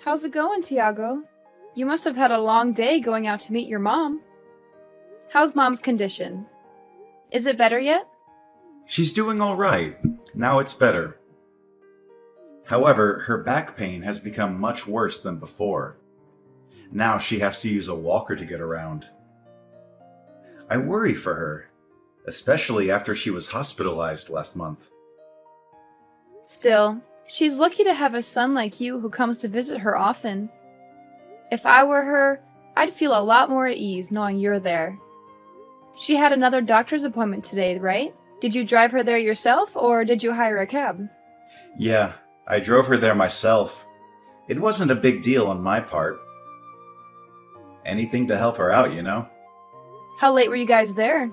How's it going, Tiago? You must have had a long day going out to meet your mom. How's Mom's condition? Is it better yet? She's doing all right. Now it's better. However, her back pain has become much worse than before. Now she has to use a walker to get around. I worry for her, especially after she was hospitalized last month. Still, she's lucky to have a son like you who comes to visit her often. If I were her, I'd feel a lot more at ease knowing you're there. She had another doctor's appointment today, right? Did you drive her there yourself, or did you hire a cab? Yeah, I drove her there myself. It wasn't a big deal on my part. Anything to help her out, you know? How late were you guys there?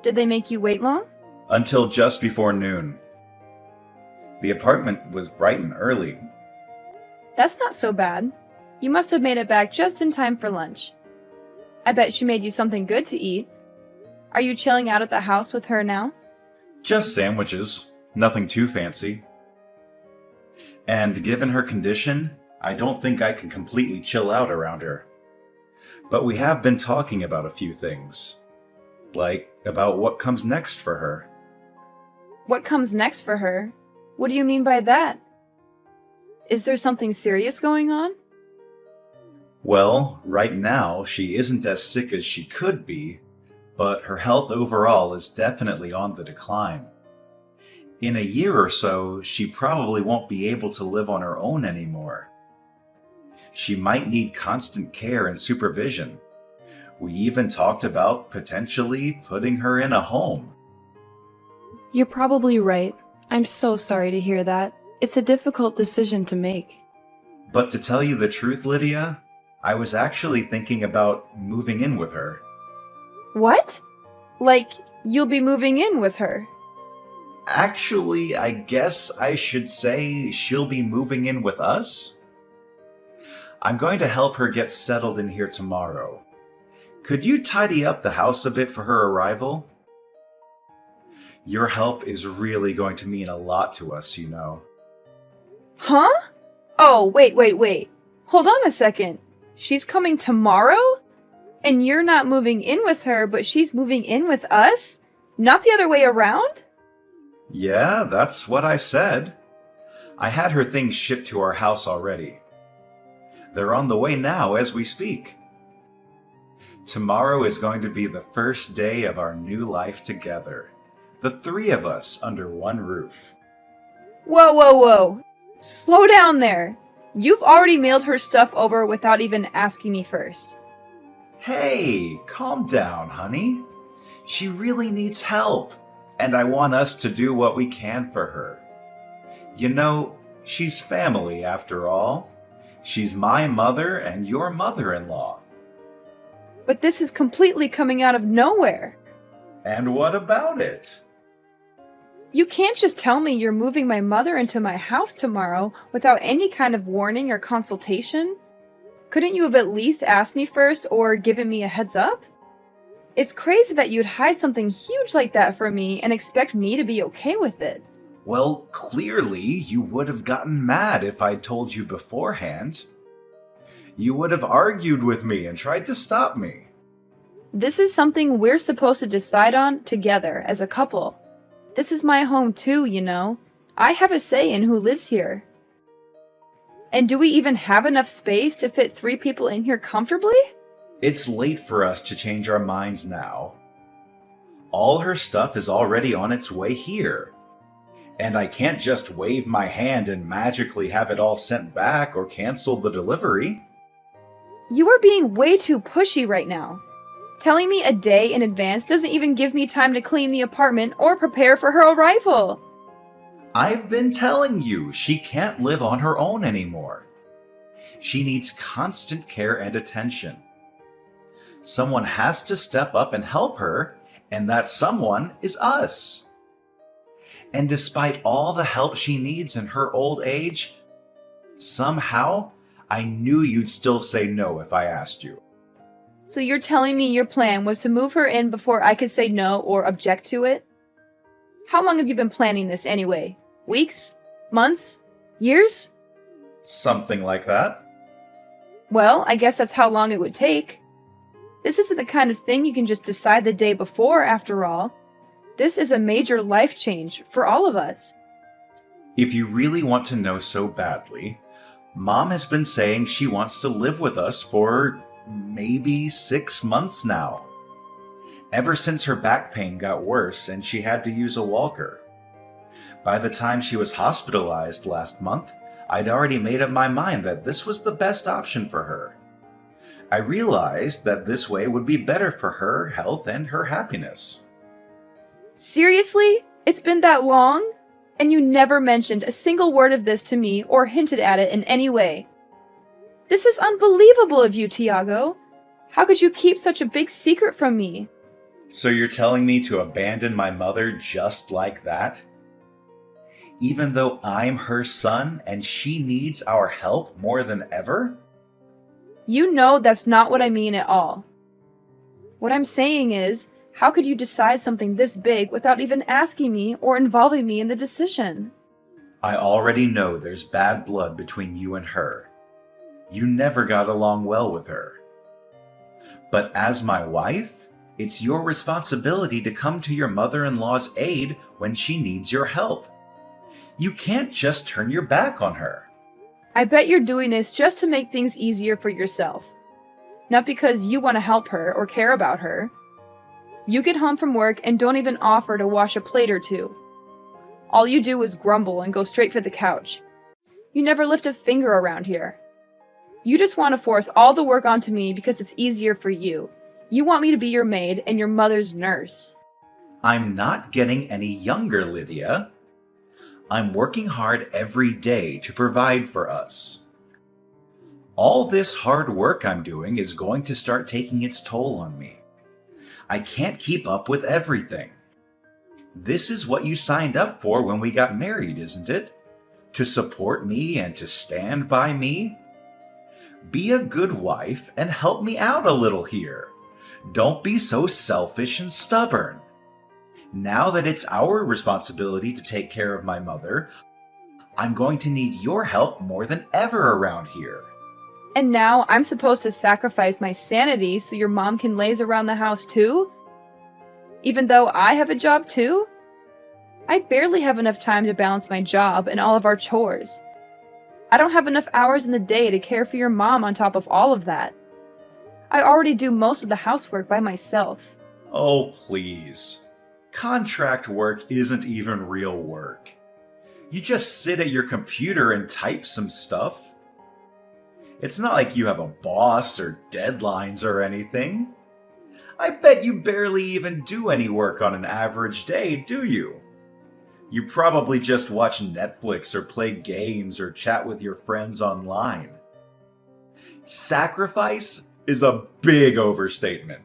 Did they make you wait long? Until just before noon. The apartment was bright and early. That's not so bad. You must have made it back just in time for lunch. I bet she made you something good to eat. Are you chilling out at the house with her now? Just sandwiches. Nothing too fancy. And given her condition, I don't think I can completely chill out around her. But we have been talking about a few things. Like about what comes next for her. What comes next for her? What do you mean by that? Is there something serious going on? Well, right now, she isn't as sick as she could be, but her health overall is definitely on the decline. In a year or so, she probably won't be able to live on her own anymore. She might need constant care and supervision. We even talked about potentially putting her in a home. You're probably right. I'm so sorry to hear that. It's a difficult decision to make. But to tell you the truth, Lydia, I was actually thinking about moving in with her. What? Like, you'll be moving in with her? Actually, I guess I should say she'll be moving in with us. I'm going to help her get settled in here tomorrow. Could you tidy up the house a bit for her arrival? Your help is really going to mean a lot to us, you know. Huh? Oh, wait. Hold on a second. She's coming tomorrow? And you're not moving in with her, but she's moving in with us? Not the other way around? Yeah, that's what I said. I had her things shipped to our house already. They're on the way now as we speak. Tomorrow is going to be the first day of our new life together. The three of us under one roof. Whoa. Slow down there. You've already mailed her stuff over without even asking me first. Hey, calm down, honey. She really needs help, and I want us to do what we can for her. You know, she's family after all. She's my mother and your mother-in-law. But this is completely coming out of nowhere. And what about it? You can't just tell me you're moving my mother into my house tomorrow without any kind of warning or consultation. Couldn't you have at least asked me first or given me a heads up? It's crazy that you'd hide something huge like that from me and expect me to be okay with it. Well, clearly you would have gotten mad if I'd told you beforehand. You would have argued with me and tried to stop me. This is something we're supposed to decide on together as a couple. This is my home too, you know. I have a say in who lives here. And do we even have enough space to fit 3 people in here comfortably? It's late for us to change our minds now. All her stuff is already on its way here. And I can't just wave my hand and magically have it all sent back or cancel the delivery. You are being way too pushy right now. Telling me a day in advance doesn't even give me time to clean the apartment or prepare for her arrival. I've been telling you, she can't live on her own anymore. She needs constant care and attention. Someone has to step up and help her, and that someone is us. And despite all the help she needs in her old age, somehow I knew you'd still say no if I asked you. So you're telling me your plan was to move her in before I could say no or object to it? How long have you been planning this anyway? Weeks? Months? Years? Something like that. Well, I guess that's how long it would take. This isn't the kind of thing you can just decide the day before, after all. This is a major life change for all of us. If you really want to know so badly, Mom has been saying she wants to live with us for maybe 6 months now. Ever since her back pain got worse and she had to use a walker. By the time she was hospitalized last month, I'd already made up my mind that this was the best option for her. I realized that this way would be better for her health and her happiness. Seriously? It's been that long? And you never mentioned a single word of this to me or hinted at it in any way. This is unbelievable of you, Tiago. How could you keep such a big secret from me? So you're telling me to abandon my mother just like that? Even though I'm her son and she needs our help more than ever? You know that's not what I mean at all. What I'm saying is, how could you decide something this big without even asking me or involving me in the decision? I already know there's bad blood between you and her. You never got along well with her. But as my wife, it's your responsibility to come to your mother-in-law's aid when she needs your help. You can't just turn your back on her. I bet you're doing this just to make things easier for yourself. Not because you want to help her or care about her. You get home from work and don't even offer to wash a plate or two. All you do is grumble and go straight for the couch. You never lift a finger around here. You just want to force all the work onto me because it's easier for you. You want me to be your maid and your mother's nurse. I'm not getting any younger, Lydia. I'm working hard every day to provide for us. All this hard work I'm doing is going to start taking its toll on me. I can't keep up with everything. This is what you signed up for when we got married, isn't it? To support me and to stand by me? Be a good wife and help me out a little here. Don't be so selfish and stubborn. Now that it's our responsibility to take care of my mother, I'm going to need your help more than ever around here. And now I'm supposed to sacrifice my sanity so your mom can laze around the house too? Even though I have a job too? I barely have enough time to balance my job and all of our chores. I don't have enough hours in the day to care for your mom on top of all of that. I already do most of the housework by myself. Oh, please. Contract work isn't even real work. You just sit at your computer and type some stuff. It's not like you have a boss or deadlines or anything. I bet you barely even do any work on an average day, do you? You probably just watch Netflix or play games or chat with your friends online. Sacrifice is a big overstatement.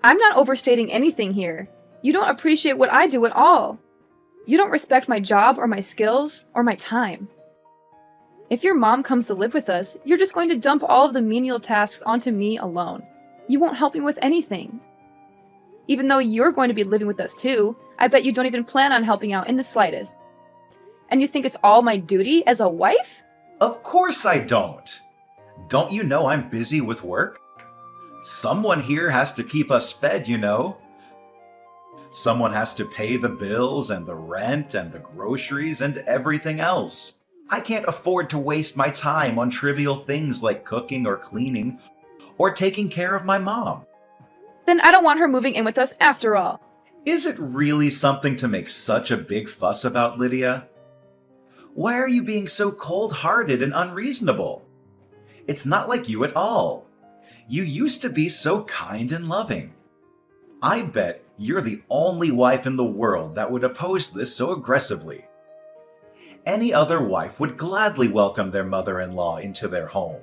I'm not overstating anything here. You don't appreciate what I do at all. You don't respect my job or my skills or my time. If your mom comes to live with us, you're just going to dump all of the menial tasks onto me alone. You won't help me with anything. Even though you're going to be living with us too, I bet you don't even plan on helping out in the slightest. And you think it's all my duty as a wife? Of course I don't. Don't you know I'm busy with work? Someone here has to keep us fed, you know. Someone has to pay the bills and the rent and the groceries and everything else. I can't afford to waste my time on trivial things like cooking or cleaning or taking care of my mom. Then I don't want her moving in with us after all. Is it really something to make such a big fuss about, Lydia? Why are you being so cold-hearted and unreasonable? It's not like you at all. You used to be so kind and loving. I bet you're the only wife in the world that would oppose this so aggressively. Any other wife would gladly welcome their mother-in-law into their home.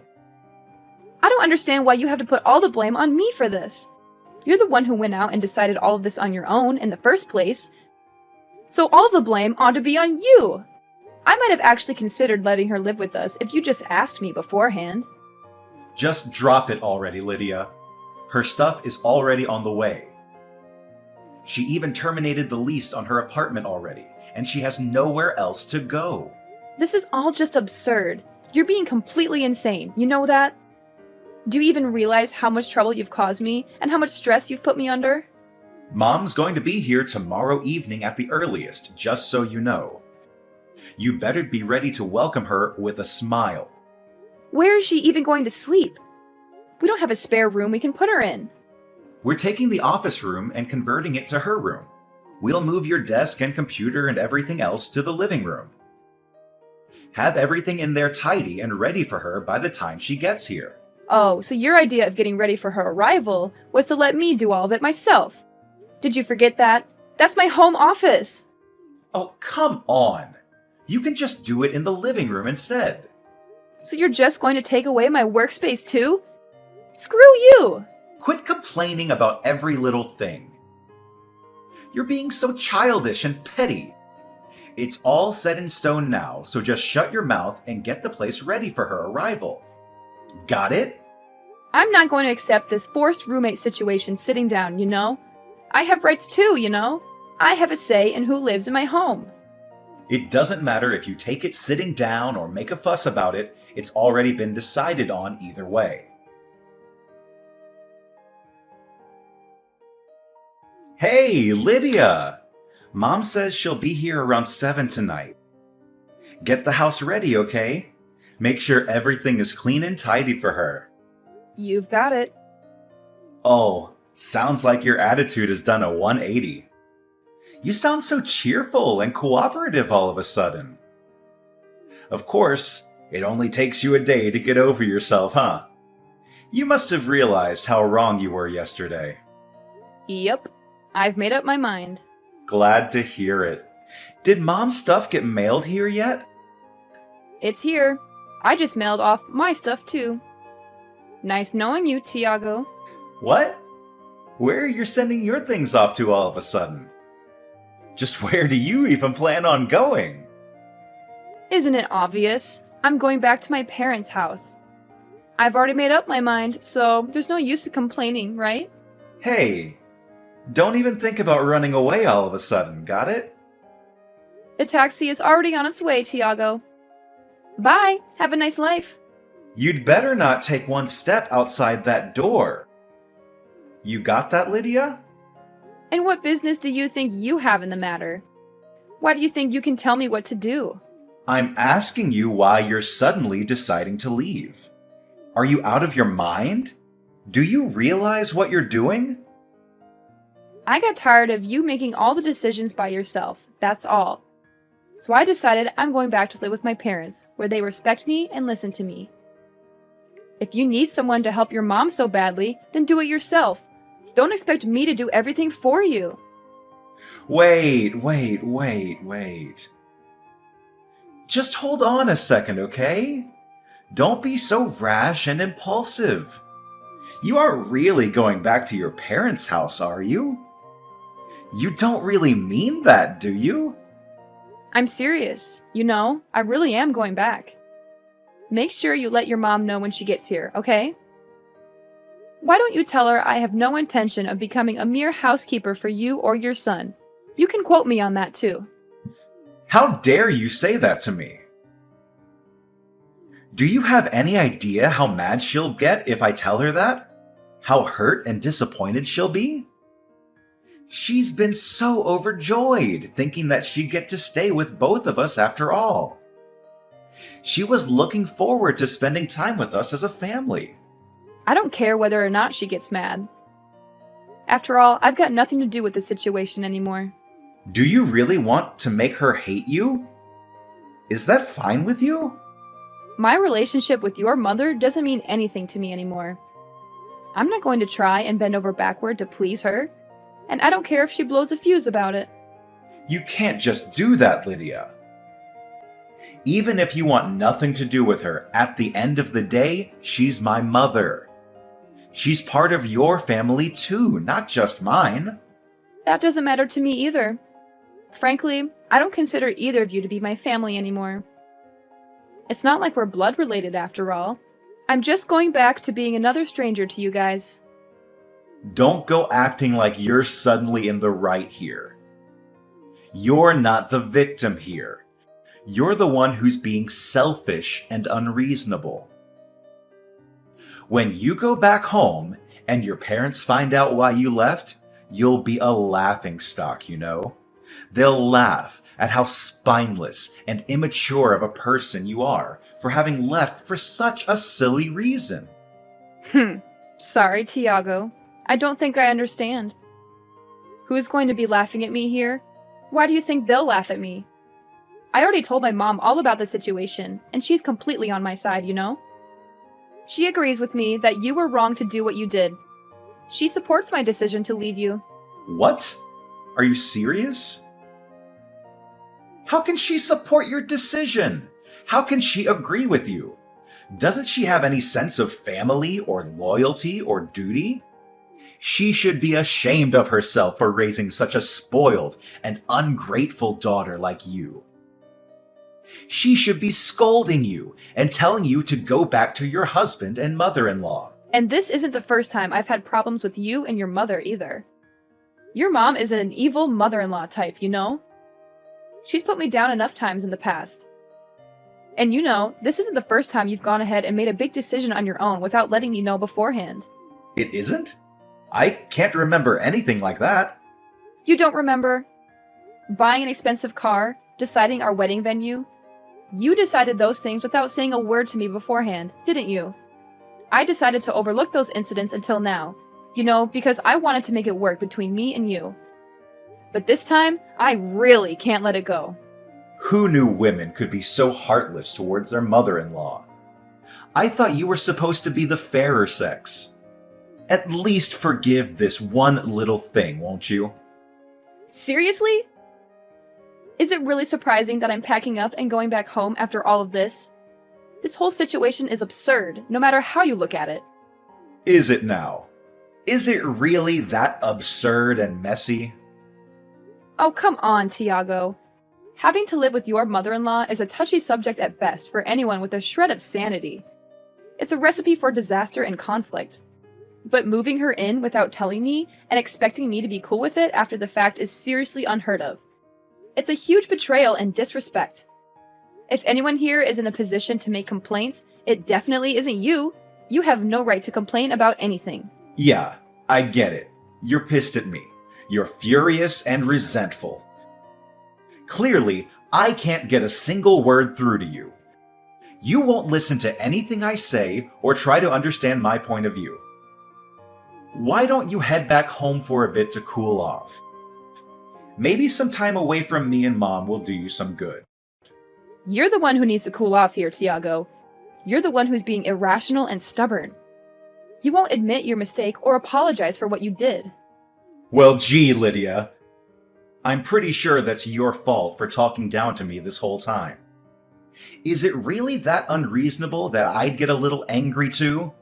I don't understand why you have to put all the blame on me for this. You're the one who went out and decided all of this on your own in the first place. So all the blame ought to be on you. I might have actually considered letting her live with us if you just asked me beforehand. Just drop it already, Lydia. Her stuff is already on the way. She even terminated the lease on her apartment already, and she has nowhere else to go. This is all just absurd. You're being completely insane, you know that? Do you even realize how much trouble you've caused me and how much stress you've put me under? Mom's going to be here tomorrow evening at the earliest, just so you know. You better be ready to welcome her with a smile. Where is she even going to sleep? We don't have a spare room we can put her in. We're taking the office room and converting it to her room. We'll move your desk and computer and everything else to the living room. Have everything in there tidy and ready for her by the time she gets here. Oh, so your idea of getting ready for her arrival was to let me do all of it myself. Did you forget that? That's my home office. Oh, come on. You can just do it in the living room instead. So you're just going to take away my workspace too? Screw you! Quit complaining about every little thing. You're being so childish and petty. It's all set in stone now, so just shut your mouth and get the place ready for her arrival. Got it? I'm not going to accept this forced roommate situation sitting down, you know? I have rights too, you know? I have a say in who lives in my home. It doesn't matter if you take it sitting down or make a fuss about it, it's already been decided on either way. Hey, Lydia! Mom says she'll be here around 7 tonight. Get the house ready, okay? Make sure everything is clean and tidy for her. You've got it. Oh, sounds like your attitude has done a 180. You sound so cheerful and cooperative all of a sudden. Of course, it only takes you a day to get over yourself, huh? You must have realized how wrong you were yesterday. Yep, I've made up my mind. Glad to hear it. Did Mom's stuff get mailed here yet? It's here. I just mailed off my stuff too. Nice knowing you, Tiago. What? Where are you sending your things off to all of a sudden? Just where do you even plan on going? Isn't it obvious? I'm going back to my parents' house. I've already made up my mind, so there's no use in complaining, right? Hey, don't even think about running away all of a sudden, got it? The taxi is already on its way, Tiago. Bye. Have a nice life. You'd better not take one step outside that door. You got that, Lydia? And what business do you think you have in the matter? Why do you think you can tell me what to do? I'm asking you why you're suddenly deciding to leave. Are you out of your mind? Do you realize what you're doing? I got tired of you making all the decisions by yourself, that's all. So I decided I'm going back to live with my parents, where they respect me and listen to me. If you need someone to help your mom so badly, then do it yourself. Don't expect me to do everything for you. Wait. Just hold on a second, okay? Don't be so rash and impulsive. You aren't really going back to your parents' house, are you? You don't really mean that, do you? I'm serious. You know, I really am going back. Make sure you let your mom know when she gets here, okay? Why don't you tell her I have no intention of becoming a mere housekeeper for you or your son? You can quote me on that too. How dare you say that to me? Do you have any idea how mad she'll get if I tell her that? How hurt and disappointed she'll be? She's been so overjoyed, thinking that she'd get to stay with both of us after all. She was looking forward to spending time with us as a family. I don't care whether or not she gets mad. After all, I've got nothing to do with the situation anymore. Do you really want to make her hate you? Is that fine with you? My relationship with your mother doesn't mean anything to me anymore. I'm not going to try and bend over backward to please her, and I don't care if she blows a fuse about it. You can't just do that, Lydia. Even if you want nothing to do with her, at the end of the day, she's my mother. She's part of your family too, not just mine. That doesn't matter to me either. Frankly, I don't consider either of you to be my family anymore. It's not like we're blood related after all. I'm just going back to being another stranger to you guys. Don't go acting like you're suddenly in the right here. You're not the victim here. You're the one who's being selfish and unreasonable. When you go back home and your parents find out why you left, you'll be a laughingstock, you know? They'll laugh at how spineless and immature of a person you are for having left for such a silly reason. Sorry, Tiago. I don't think I understand. Who's going to be laughing at me here? Why do you think they'll laugh at me? I already told my mom all about the situation, and she's completely on my side, you know? She agrees with me that you were wrong to do what you did. She supports my decision to leave you. What? Are you serious? How can she support your decision? How can she agree with you? Doesn't she have any sense of family or loyalty or duty? She should be ashamed of herself for raising such a spoiled and ungrateful daughter like you. She should be scolding you and telling you to go back to your husband and mother-in-law. And this isn't the first time I've had problems with you and your mother either. Your mom is an evil mother-in-law type, you know? She's put me down enough times in the past. And you know, this isn't the first time you've gone ahead and made a big decision on your own without letting me know beforehand. It isn't? I can't remember anything like that. You don't remember? Buying an expensive car, deciding our wedding venue? You decided those things without saying a word to me beforehand, didn't you? I decided to overlook those incidents until now, you know, because I wanted to make it work between me and you. But this time, I really can't let it go. Who knew women could be so heartless towards their mother-in-law? I thought you were supposed to be the fairer sex. At least forgive this one little thing, won't you? Seriously? Is it really surprising that I'm packing up and going back home after all of this? This whole situation is absurd, no matter how you look at it. Is it now? Is it really that absurd and messy? Oh, come on, Tiago. Having to live with your mother-in-law is a touchy subject at best for anyone with a shred of sanity. It's a recipe for disaster and conflict. But moving her in without telling me and expecting me to be cool with it after the fact is seriously unheard of. It's a huge betrayal and disrespect. If anyone here is in a position to make complaints, it definitely isn't you. You have no right to complain about anything. Yeah, I get it. You're pissed at me. You're furious and resentful. Clearly, I can't get a single word through to you. You won't listen to anything I say or try to understand my point of view. Why don't you head back home for a bit to cool off? Maybe some time away from me and Mom will do you some good. You're the one who needs to cool off here, Tiago. You're the one who's being irrational and stubborn. You won't admit your mistake or apologize for what you did. Well, gee, Lydia. I'm pretty sure that's your fault for talking down to me this whole time. Is it really that unreasonable that I'd get a little angry too?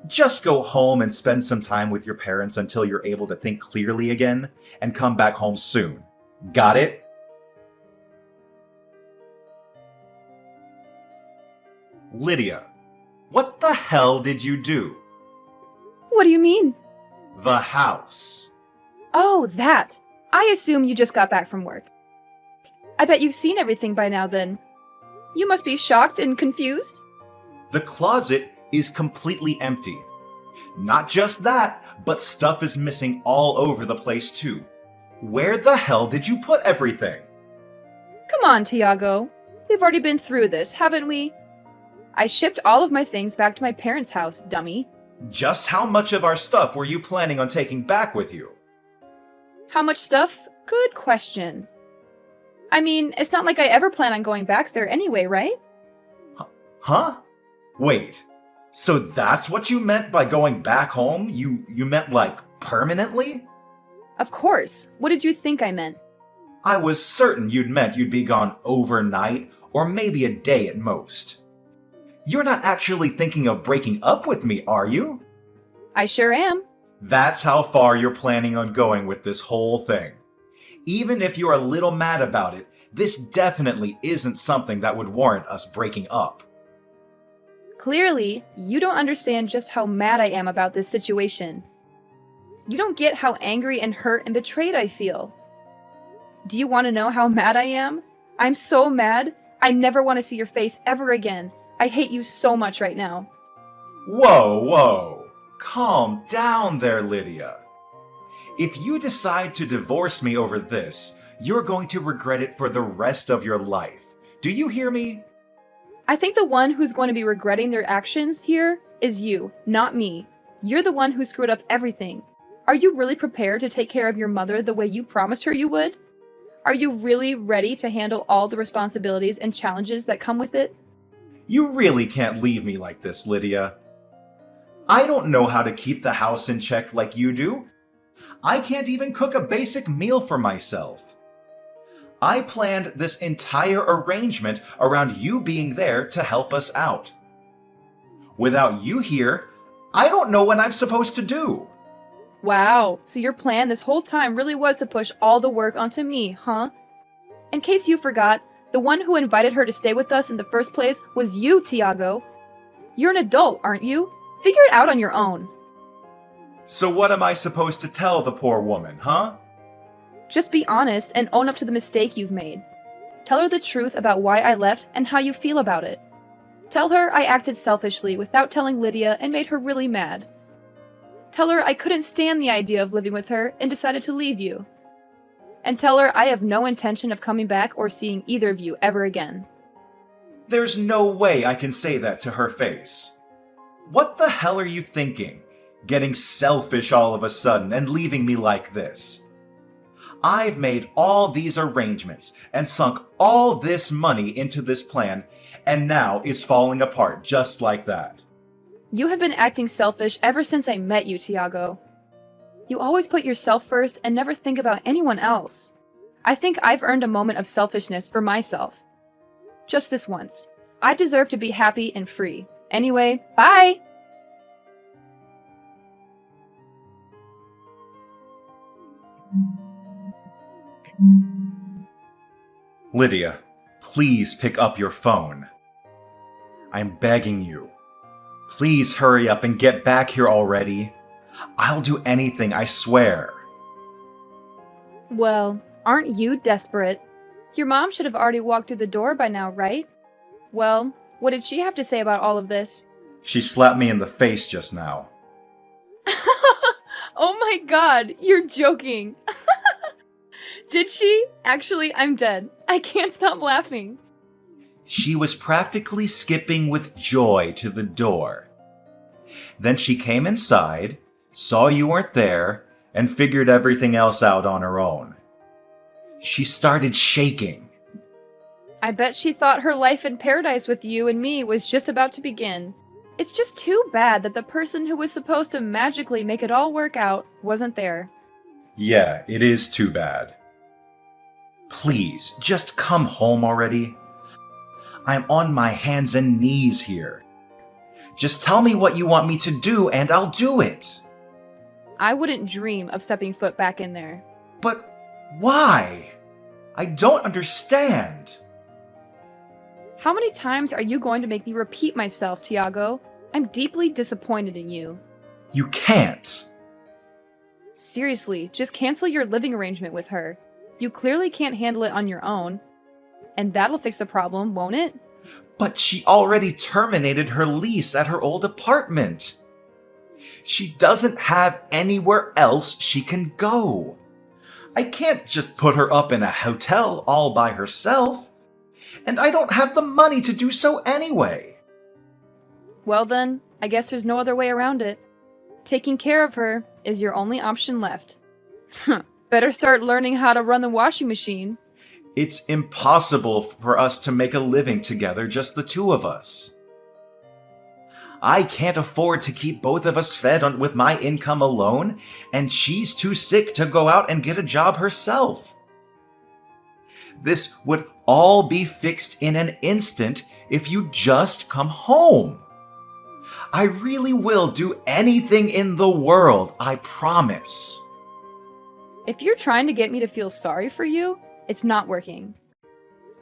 Just go home and spend some time with your parents until you're able to think clearly again, and come back home soon. Got it? Lydia, what the hell did you do? What do you mean? The house. Oh, that. I assume you just got back from work. I bet you've seen everything by now then. You must be shocked and confused. The closet is completely empty. Not just that, but stuff is missing all over the place too. Where the hell did you put everything? Come on, Tiago. We've already been through this, haven't we? I shipped all of my things back to my parents' house, dummy. Just how much of our stuff were you planning on taking back with you? How much stuff? Good question. I mean, it's not like I ever plan on going back there anyway, right? Huh? Wait. So that's what you meant by going back home? You meant like permanently? Of course. What did you think I meant? I was certain you'd meant you'd be gone overnight or maybe a day at most. You're not actually thinking of breaking up with me, are you? I sure am. That's how far you're planning on going with this whole thing. Even if you're a little mad about it, this definitely isn't something that would warrant us breaking up. Clearly, you don't understand just how mad I am about this situation. You don't get how angry and hurt and betrayed I feel. Do you want to know how mad I am? I'm so mad. I never want to see your face ever again. I hate you so much right now. Whoa, whoa. Calm down there, Lydia. If you decide to divorce me over this, you're going to regret it for the rest of your life. Do you hear me? I think the one who's going to be regretting their actions here is you, not me. You're the one who screwed up everything. Are you really prepared to take care of your mother the way you promised her you would? Are you really ready to handle all the responsibilities and challenges that come with it? You really can't leave me like this, Lydia. I don't know how to keep the house in check like you do. I can't even cook a basic meal for myself. I planned this entire arrangement around you being there to help us out. Without you here, I don't know what I'm supposed to do. Wow, so your plan this whole time really was to push all the work onto me, huh? In case you forgot, the one who invited her to stay with us in the first place was you, Tiago. You're an adult, aren't you? Figure it out on your own. So what am I supposed to tell the poor woman, huh? Just be honest and own up to the mistake you've made. Tell her the truth about why I left and how you feel about it. Tell her I acted selfishly without telling Lydia and made her really mad. Tell her I couldn't stand the idea of living with her and decided to leave you. And tell her I have no intention of coming back or seeing either of you ever again. There's no way I can say that to her face. What the hell are you thinking? Getting selfish all of a sudden and leaving me like this? I've made all these arrangements and sunk all this money into this plan, and now it's falling apart just like that. You have been acting selfish ever since I met you, Tiago. You always put yourself first and never think about anyone else. I think I've earned a moment of selfishness for myself. Just this once. I deserve to be happy and free. Anyway, bye! Lydia, please pick up your phone. I'm begging you. Please hurry up and get back here already. I'll do anything, I swear. Well, aren't you desperate? Your mom should have already walked through the door by now, right? Well, what did she have to say about all of this? She slapped me in the face just now. Oh my god, you're joking. Did she? Actually, I'm dead. I can't stop laughing. She was practically skipping with joy to the door. Then she came inside, saw you weren't there, and figured everything else out on her own. She started shaking. I bet she thought her life in paradise with you and me was just about to begin. It's just too bad that the person who was supposed to magically make it all work out wasn't there. Yeah, it is too bad. Please, just come home already. I'm on my hands and knees here. Just tell me what you want me to do and I'll do it. I wouldn't dream of stepping foot back in there. But why? I don't understand. How many times are you going to make me repeat myself, Tiago? I'm deeply disappointed in you. You can't. Seriously, just cancel your living arrangement with her. You clearly can't handle it on your own. And that'll fix the problem, won't it? But she already terminated her lease at her old apartment. She doesn't have anywhere else she can go. I can't just put her up in a hotel all by herself. And I don't have the money to do so anyway. Well then, I guess there's no other way around it. Taking care of her is your only option left. Better start learning how to run the washing machine. It's impossible for us to make a living together, just the two of us. I can't afford to keep both of us fed with my income alone, and she's too sick to go out and get a job herself. This would all be fixed in an instant if you just come home. I really will do anything in the world, I promise. If you're trying to get me to feel sorry for you, it's not working.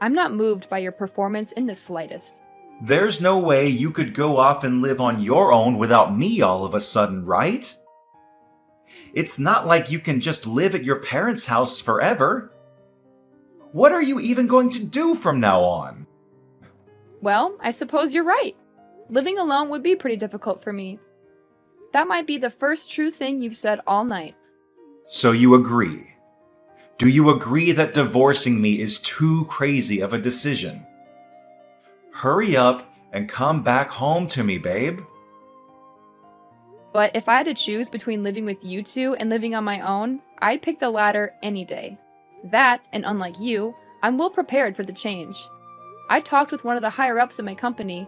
I'm not moved by your performance in the slightest. There's no way you could go off and live on your own without me all of a sudden, right? It's not like you can just live at your parents' house forever. What are you even going to do from now on? Well, I suppose you're right. Living alone would be pretty difficult for me. That might be the first true thing you've said all night. So you agree? Do you agree that divorcing me is too crazy of a decision? Hurry up and come back home to me, babe. But if I had to choose between living with you two and living on my own, I'd pick the latter any day. That, and unlike you, I'm well prepared for the change. I talked with one of the higher-ups in my company,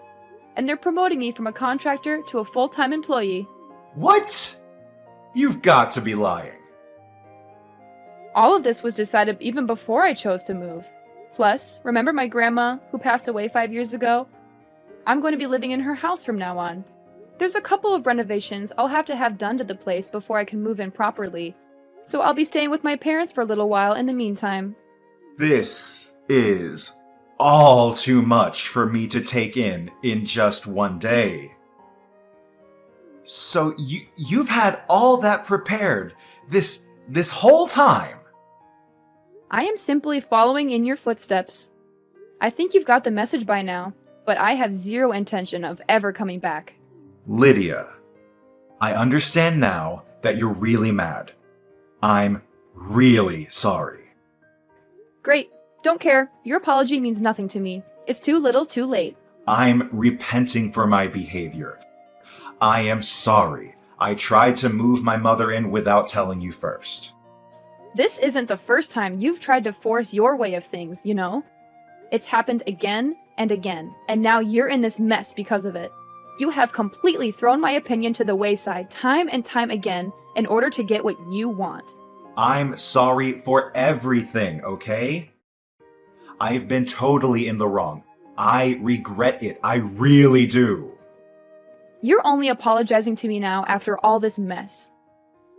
and they're promoting me from a contractor to a full-time employee. What? You've got to be lying. All of this was decided even before I chose to move. Plus, remember my grandma, who passed away 5 years ago? I'm going to be living in her house from now on. There's a couple of renovations I'll have to have done to the place before I can move in properly, so I'll be staying with my parents for a little while in the meantime. This is all too much for me to take in just one day. So you've had all that prepared this whole time? I am simply following in your footsteps. I think you've got the message by now, but I have zero intention of ever coming back. Lydia, I understand now that you're really mad. I'm really sorry. Great. Don't care. Your apology means nothing to me. It's too little, too late. I'm repenting for my behavior. I am sorry. I tried to move my mother in without telling you first. This isn't the first time you've tried to force your way of things, you know? It's happened again and again, and now you're in this mess because of it. You have completely thrown my opinion to the wayside time and time again in order to get what you want. I'm sorry for everything, okay? I've been totally in the wrong. I regret it. I really do. You're only apologizing to me now after all this mess.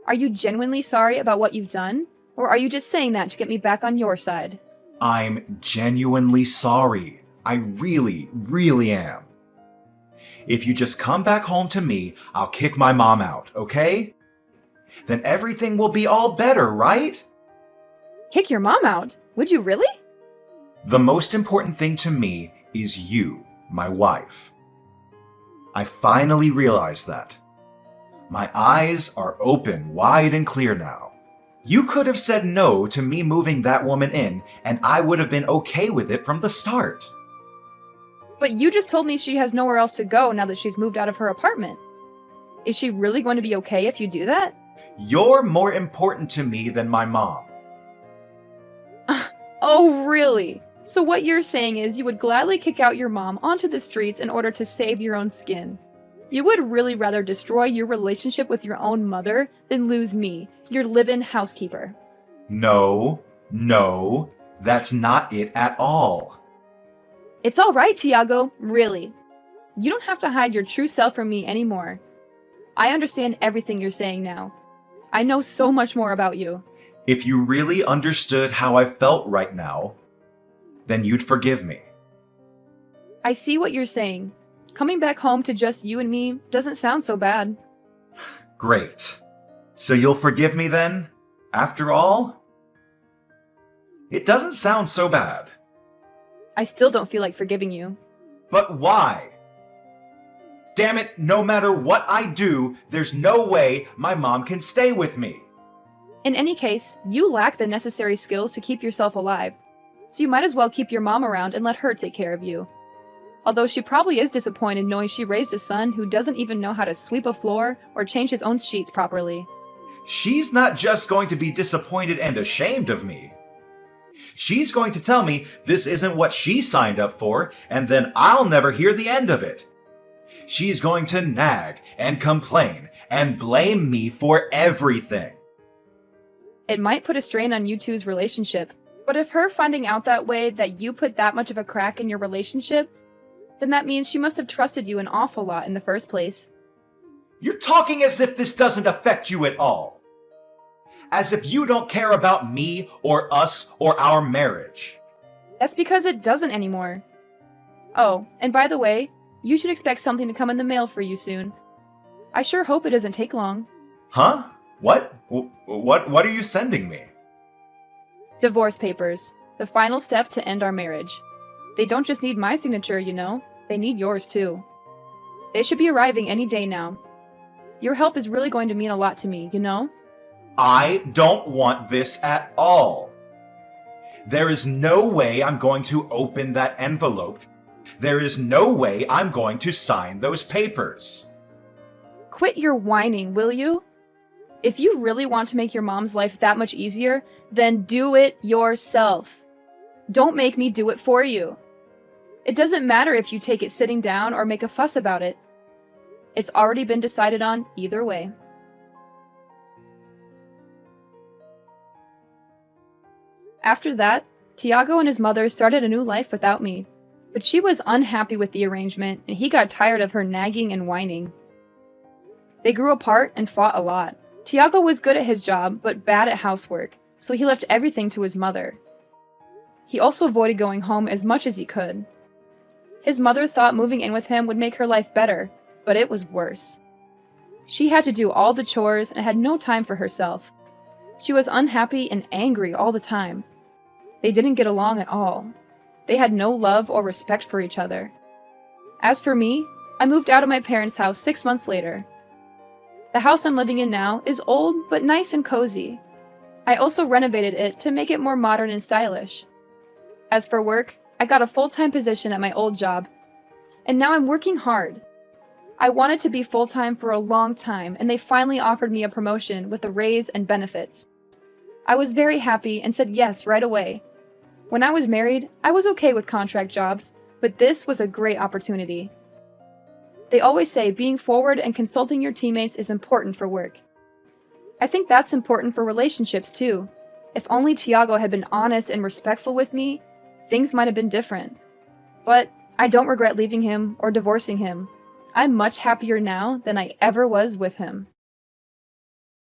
Are you genuinely sorry about what you've done? Or are you just saying that to get me back on your side? I'm genuinely sorry. I really, really am. If you just come back home to me, I'll kick my mom out, okay? Then everything will be all better, right? Kick your mom out? Would you really? The most important thing to me is you, my wife. I finally realized that. My eyes are open wide and clear now. You could have said no to me moving that woman in, and I would have been okay with it from the start. But you just told me she has nowhere else to go now that she's moved out of her apartment. Is she really going to be okay if you do that? You're more important to me than my mom. Oh, really? So what you're saying is you would gladly kick out your mom onto the streets in order to save your own skin. You would really rather destroy your relationship with your own mother than lose me, your live-in housekeeper. No, that's not it at all. It's all right, Tiago, really. You don't have to hide your true self from me anymore. I understand everything you're saying now. I know so much more about you. If you really understood how I felt right now, then you'd forgive me. I see what you're saying. Coming back home to just you and me doesn't sound so bad. Great. So you'll forgive me then, after all? It doesn't sound so bad. I still don't feel like forgiving you. But why? Damn it, no matter what I do, there's no way my mom can stay with me. In any case, you lack the necessary skills to keep yourself alive, so you might as well keep your mom around and let her take care of you. Although she probably is disappointed knowing she raised a son who doesn't even know how to sweep a floor or change his own sheets properly. She's not just going to be disappointed and ashamed of me. She's going to tell me this isn't what she signed up for, and then I'll never hear the end of it. She's going to nag and complain and blame me for everything. It might put a strain on you two's relationship, but if her finding out that way that you put that much of a crack in your relationship, then that means she must have trusted you an awful lot in the first place. You're talking as if this doesn't affect you at all. As if you don't care about me or us or our marriage. That's because it doesn't anymore. Oh, and by the way, you should expect something to come in the mail for you soon. I sure hope it doesn't take long. Huh? What? What are you sending me? Divorce papers. The final step to end our marriage. They don't just need my signature, you know. They need yours too. They should be arriving any day now. Your help is really going to mean a lot to me, you know? I don't want this at all. There is no way I'm going to open that envelope. There is no way I'm going to sign those papers. Quit your whining, will you? If you really want to make your mom's life that much easier, then do it yourself. Don't make me do it for you. It doesn't matter if you take it sitting down or make a fuss about it. It's already been decided on either way. After that, Tiago and his mother started a new life without me, but she was unhappy with the arrangement and he got tired of her nagging and whining. They grew apart and fought a lot. Tiago was good at his job, but bad at housework, so he left everything to his mother. He also avoided going home as much as he could. His mother thought moving in with him would make her life better, but it was worse. She had to do all the chores and had no time for herself. She was unhappy and angry all the time. They didn't get along at all. They had no love or respect for each other. As for me, I moved out of my parents' house 6 months later. The house I'm living in now is old but nice and cozy. I also renovated it to make it more modern and stylish. As for work, I got a full-time position at my old job, and now I'm working hard. I wanted to be full-time for a long time, and they finally offered me a promotion with a raise and benefits. I was very happy and said yes right away. When I was married, I was okay with contract jobs, but this was a great opportunity. They always say being forward and consulting your teammates is important for work. I think that's important for relationships too. If only Tiago had been honest and respectful with me, things might have been different. But I don't regret leaving him or divorcing him. I'm much happier now than I ever was with him.